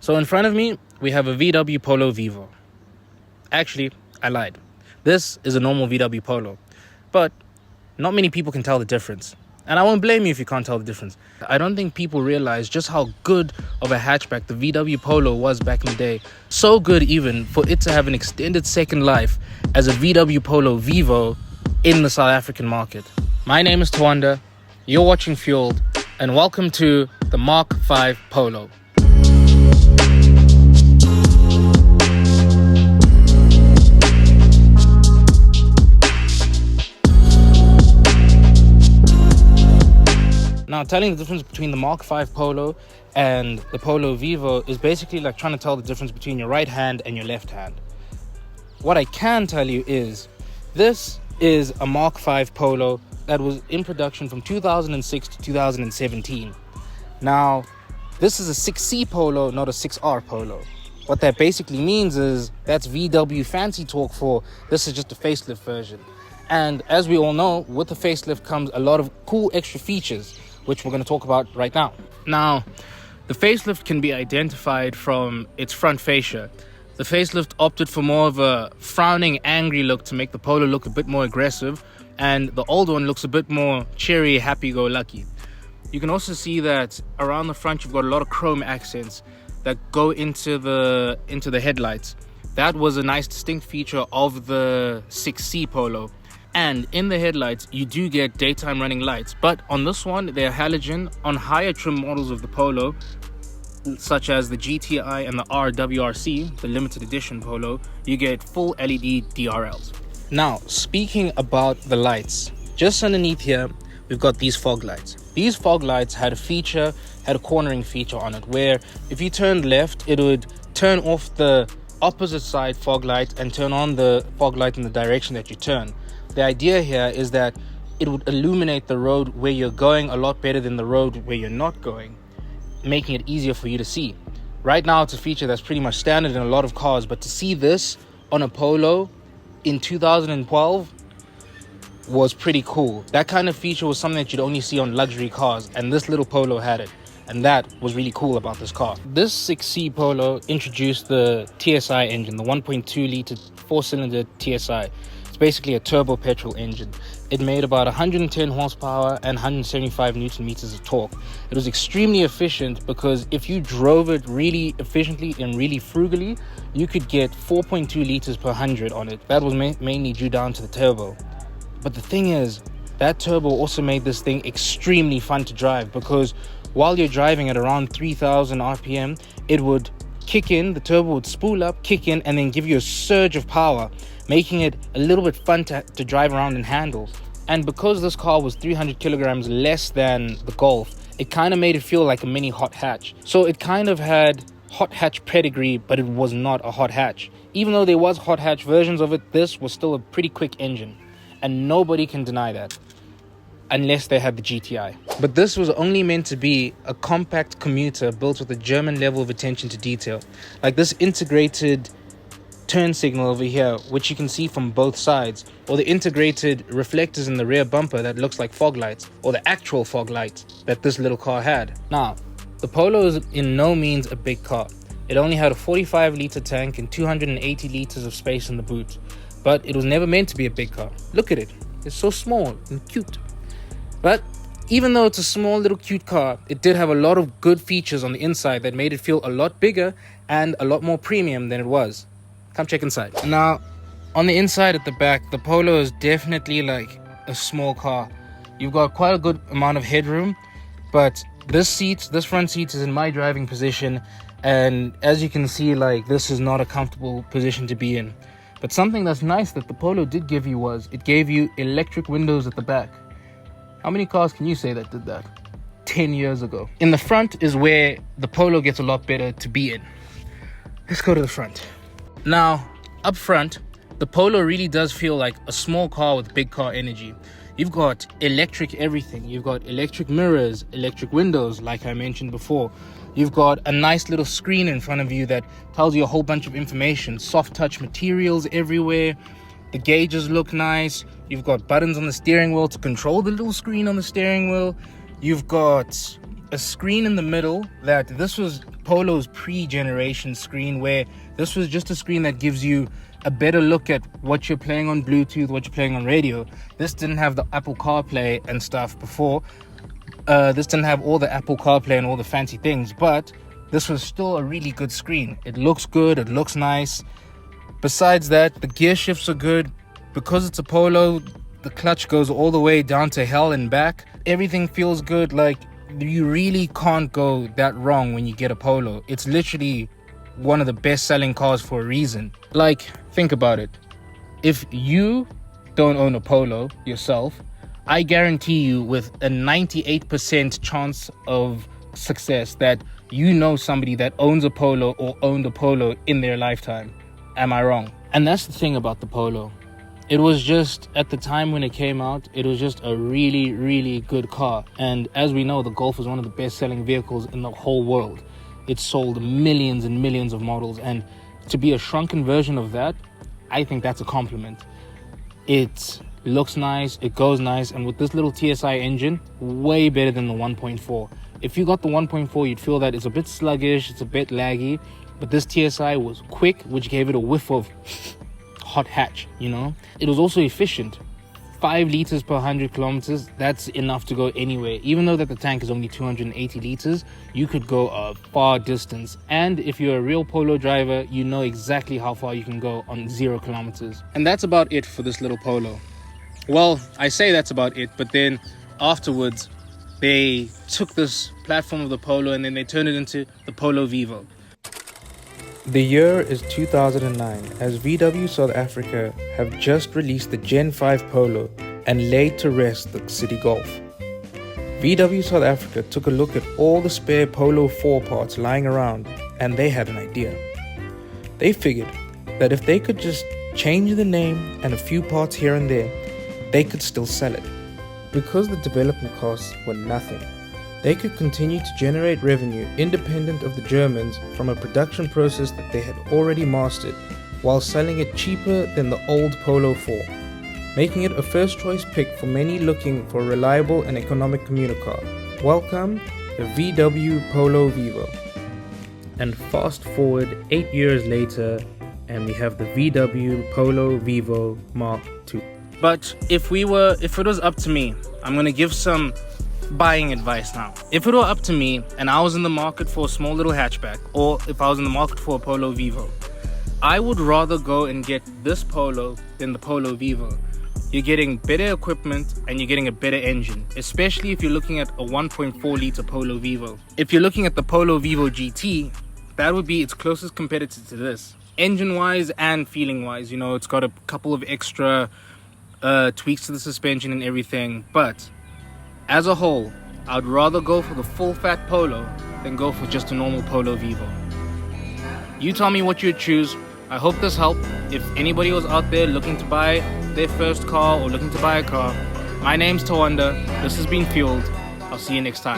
So in front of me, we have a VW Polo Vivo. Actually, I lied. This is a normal VW Polo, but not many people can tell the difference. And I won't blame you if you can't tell the difference. I don't think people realize just how good of a hatchback the VW Polo was back in the day. So good even for it to have an extended second life as a VW Polo Vivo in the South African market. My name is Tawanda, you're watching Fueled, and welcome to the Mark V Polo. Now, telling the difference between the Mark V Polo and the Polo Vivo is basically like trying to tell the difference between your right hand and your left hand. What I can tell you is this is a Mark V Polo that was in production from 2006 to 2017. Now, this is a 6C Polo, not a 6R Polo. What that basically means is that's VW fancy talk for this is just a facelift version. And as we all know, with the facelift comes a lot of cool extra features, which we're going to talk about right now. Now, the facelift can be identified from its front fascia. The facelift opted for more of a frowning, angry look to make the Polo look a bit more aggressive, and the old one looks a bit more cheery, happy-go-lucky. You can also see that around the front you've got a lot of chrome accents that go into the headlights. That was a nice distinct feature of the 6C Polo. And in the headlights, you do get daytime running lights. But on this one, they're halogen. On higher trim models of the Polo, such as the GTI and the RWRC, the limited edition Polo, you get full LED DRLs. Now, speaking about the lights, just underneath here, we've got these fog lights. These fog lights had a cornering feature on it, where if you turned left, it would turn off the opposite side fog light and turn on the fog light in the direction that you turn. The idea here is that it would illuminate the road where you're going a lot better than the road where you're not going, making it easier for you to see. Right now, it's a feature that's pretty much standard in a lot of cars, but to see this on a Polo in 2012 was pretty cool. That kind of feature was something that you'd only see on luxury cars, and this little Polo had it. And that was really cool about this car. This 6C Polo introduced the TSI engine, the 1.2 litre 4-cylinder TSI. Basically a turbo petrol engine. It made about 110 horsepower and 175 newton meters of torque. It was extremely efficient because if you drove it really efficiently and really frugally, you could get 4.2 liters per 100 on it. That was mainly due down to the turbo. But the thing is, that turbo also made this thing extremely fun to drive because while you're driving at around 3000 RPM, it would kick in, the turbo would spool up, kick in, and then give you a surge of power, making it a little bit fun to drive around and handle. And because this car was 300 kilograms less than the Golf, it kind of made it feel like a mini hot hatch. So it kind of had hot hatch pedigree, but it was not a hot hatch. Even though there was hot hatch versions of it, this was still a pretty quick engine. And nobody can deny that, unless they had the GTI. But this was only meant to be a compact commuter built with a German level of attention to detail. Like this integrated turn signal over here, which you can see from both sides, or the integrated reflectors in the rear bumper that looks like fog lights, or the actual fog lights that this little car had. Now, the Polo is in no means a big car. It only had a 45 litre tank and 280 litres of space in the boot, but it was never meant to be a big car. Look at it, it's so small and cute. But even though it's a small little cute car, it did have a lot of good features on the inside that made it feel a lot bigger and a lot more premium than it was. Come check inside. Now, on the inside at the back, the Polo is definitely like a small car. You've got quite a good amount of headroom, but this front seat is in my driving position, and as you can see, like this is not a comfortable position to be in. But something that's nice that the Polo did give you was it gave you electric windows at the back. How many cars can you say that did that 10 years ago? In the front is where the Polo gets a lot better to be in. Let's go to the front. Now, up front, the Polo really does feel like a small car with big car energy. You've got electric everything. You've got electric mirrors, electric windows, like I mentioned before. You've got a nice little screen in front of you that tells you a whole bunch of information. Soft touch materials everywhere. The gauges look nice. You've got buttons on the steering wheel to control the little screen on the steering wheel. You've got a screen in the middle that this was Polo's pre-generation screen, where this was just a screen that gives you a better look at what you're playing on Bluetooth, what you're playing on radio. This didn't have the Apple CarPlay and stuff before. This didn't have all the Apple CarPlay and all the fancy things, but this was still a really good screen. It looks good, it looks nice. Besides that, the gear shifts are good. Because it's a Polo, the clutch goes all the way down to hell and back. Everything feels good. Like, you really can't go that wrong when you get a Polo. It's literally one of the best selling cars for a reason. Like, think about it. If you don't own a Polo yourself, I guarantee you with a 98% chance of success that you know somebody that owns a Polo or owned a Polo in their lifetime. Am I wrong? And that's the thing about the Polo. It was just, at the time when it came out, it was just a really, really good car. And as we know, the Golf was one of the best-selling vehicles in the whole world. It sold millions and millions of models. And to be a shrunken version of that, I think that's a compliment. It looks nice, it goes nice, and with this little TSI engine, way better than the 1.4. If you got the 1.4, you'd feel that it's a bit sluggish, it's a bit laggy, but this TSI was quick, which gave it a whiff of hot hatch, you know? It was also efficient. 5 liters per 100 kilometers, that's enough to go anywhere. Even though that the tank is only 280 liters, you could go a far distance. And if you're a real Polo driver, you know exactly how far you can go on 0 kilometers. And that's about it for this little Polo. Well, I say that's about it, but then afterwards, they took this platform of the Polo and then they turned it into the Polo Vivo. The year is 2009, as VW South Africa have just released the Gen 5 Polo and laid to rest the City Golf. VW South Africa took a look at all the spare Polo 4 parts lying around, and they had an idea. They figured that if they could just change the name and a few parts here and there, they could still sell it. Because the development costs were nothing, they could continue to generate revenue independent of the Germans from a production process that they had already mastered, while selling it cheaper than the old Polo 4, making it a first choice pick for many looking for a reliable and economic commuter car. Welcome, the VW Polo Vivo. And fast forward 8 years later, and we have the VW Polo Vivo Mark II. But if it was up to me, I'm gonna give some buying advice now. If it were up to me and I was in the market for a small little hatchback, or if I was in the market for a Polo Vivo, I would rather go and get this Polo than the Polo Vivo. You're getting better equipment and you're getting a better engine, especially if you're looking at a 1.4 liter Polo Vivo. If you're looking at the Polo Vivo GT, that would be its closest competitor to this. Engine wise and feeling wise, you know, it's got a couple of extra tweaks to the suspension and everything, but as a whole, I'd rather go for the full fat Polo than go for just a normal Polo Vivo. You tell me what you'd choose. I hope this helped. If anybody was out there looking to buy their first car or looking to buy a car, my name's Tawanda. This has been Fueled. I'll see you next time.